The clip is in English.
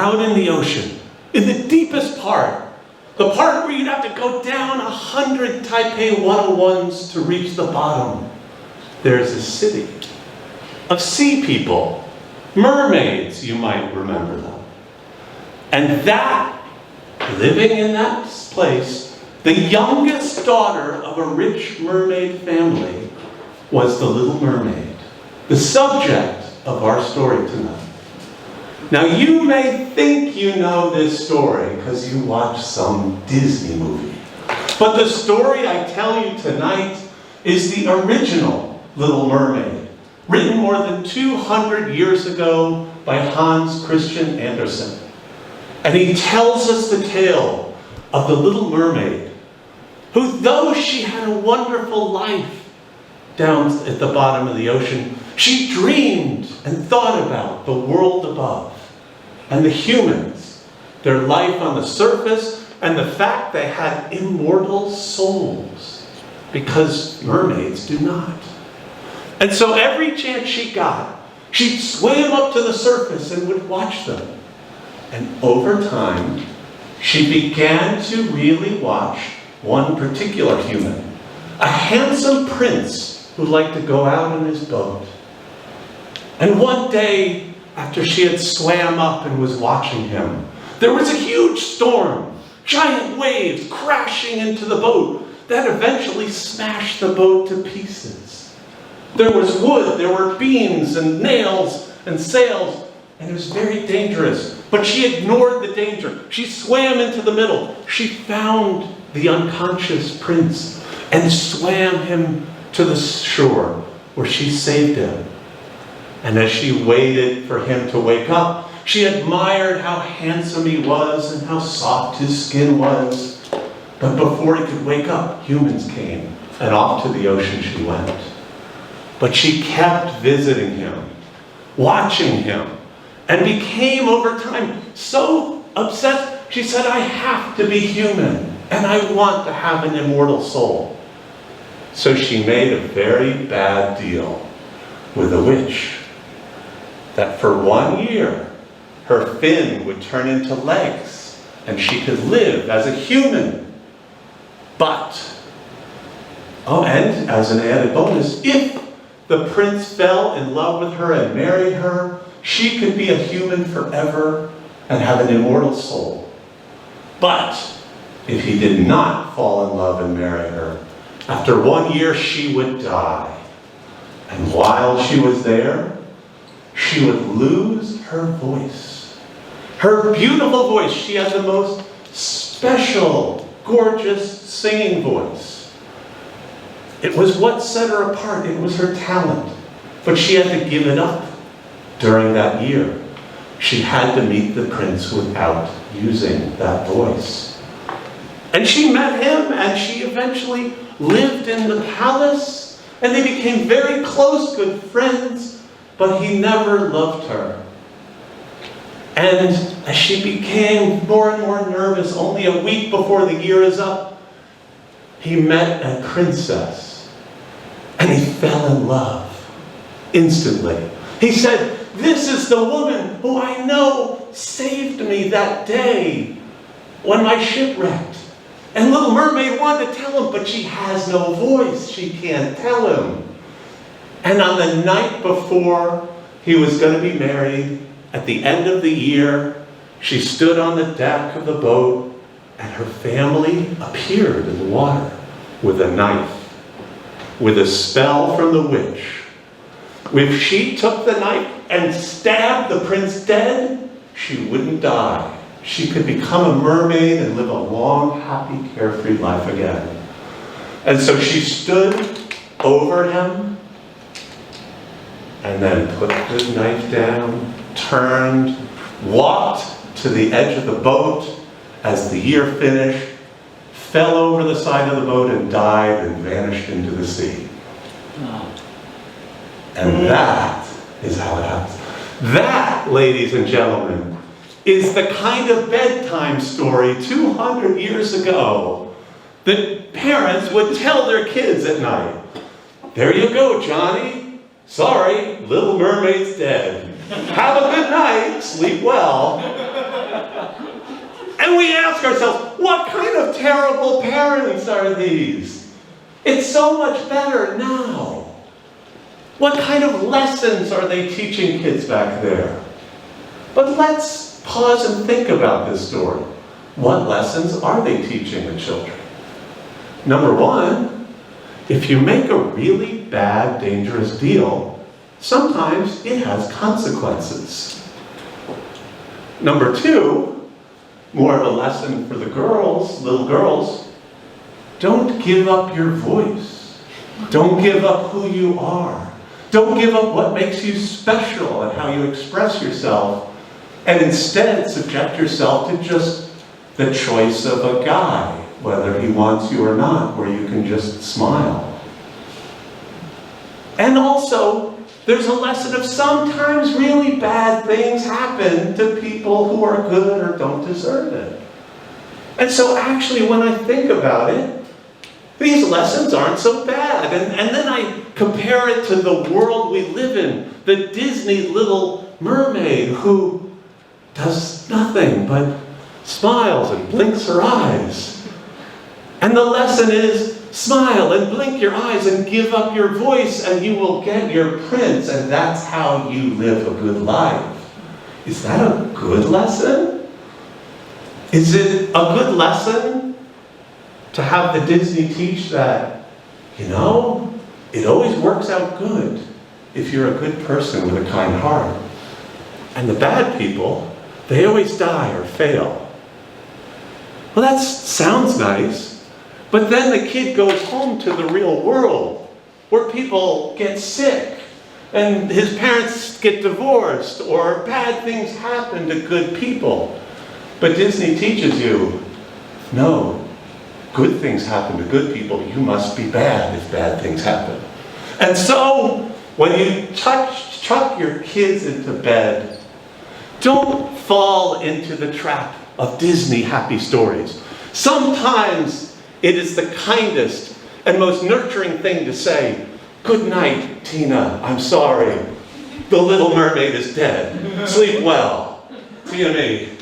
out in the ocean, in the deepest part, the part where you'd have to go down 100 Taipei 101s to reach the bottom, there's a city of sea people, mermaids, you might remember them. And that, living in that place, the youngest daughter of a rich mermaid family was the Little Mermaid, the subject of our story tonight. Now you may think you know this story because you watched some Disney movie. But the story I tell you tonight is the original Little Mermaid, written more than 200 years ago by Hans Christian Andersen. And he tells us the tale of the Little Mermaid, who, though she had a wonderful life down at the bottom of the ocean, she dreamed and thought about the world above and the humans, their life on the surface, and the fact they had immortal souls, because mermaids do not. And so every chance she got, she'd swim up to the surface and would watch them. And over time, she began to really watch one particular human, a handsome prince who liked to go out in his boat. And one day, after she had swam up and was watching him, there was a huge storm, giant waves crashing into the boat that eventually smashed the boat to pieces. There was wood, there were beams and nails and sails, and it was very dangerous. But she ignored the danger. She swam into the middle. She found the unconscious prince and swam him to the shore, where she saved him. And as she waited for him to wake up, she admired how handsome he was and how soft his skin was. But before he could wake up, humans came, and off to the ocean she went. But she kept visiting him, watching him, and became over time so obsessed, she said, I have to be human, and I want to have an immortal soul. So she made a very bad deal with a witch, that for 1 year, her fin would turn into legs, and she could live as a human. But, and as an added bonus, if the prince fell in love with her and married her, she could be a human forever and have an immortal soul. But if he did not fall in love and marry her, after 1 year she would die. And while she was there, she would lose her voice. Her beautiful voice. She had the most special, gorgeous singing voice. It was what set her apart. It was her talent. But she had to give it up during that year. She had to meet the prince without using that voice. And she met him, and she eventually lived in the palace, and they became very close, good friends. But he never loved her. And as she became more and more nervous, only a week before the year is up, he met a princess. And he fell in love instantly. He said, this is the woman who I know saved me that day when my ship wrecked. And Little Mermaid wanted to tell him, but she has no voice. She can't tell him. And on the night before he was going to be married, at the end of the year, she stood on the deck of the boat, and her family appeared in the water with a knife, with a spell from the witch. If she took the knife and stabbed the prince dead, she wouldn't die. She could become a mermaid and live a long, happy, carefree life again. And so she stood over him, and then put the knife down, turned, walked to the edge of the boat as the year finished, fell over the side of the boat and died and vanished into the sea. And that is how it happens. That, ladies and gentlemen, is the kind of bedtime story 200 years ago that parents would tell their kids at night. There you go, Johnny. Sorry, Little Mermaid's dead. Have a good night, sleep well. And we ask ourselves, what kind of terrible parents are these? It's so much better now. What kind of lessons are they teaching kids back there? But let's pause and think about this story. What lessons are they teaching the children? Number one, if you make a really bad, dangerous deal, sometimes it has consequences. Number two, more of a lesson for the girls, little girls, don't give up your voice. Don't give up who you are. Don't give up what makes you special and how you express yourself, and instead subject yourself to just the choice of a guy, whether he wants you or not, where you can just smile. And also, there's a lesson of sometimes really bad things happen to people who are good or don't deserve it. And so actually, when I think about it, these lessons aren't so bad. And then I compare it to the world we live in, the Disney Little Mermaid who does nothing but smiles and blinks her eyes. And the lesson is, smile and blink your eyes and give up your voice and you will get your prince, and that's how you live a good life. Is that a good lesson? Is it a good lesson to have the Disney teach that, it always works out good if you're a good person with a kind heart. And the bad people, they always die or fail. Well, that sounds nice, but then the kid goes home to the real world where people get sick and his parents get divorced or bad things happen to good people. But Disney teaches you, no, good things happen to good people. You must be bad if bad things happen. And so, when you chuck your kids into bed, don't fall into the trap of Disney happy stories. Sometimes it is the kindest and most nurturing thing to say, good night, Tina, I'm sorry. The Little Mermaid is dead. Sleep well. See you, me.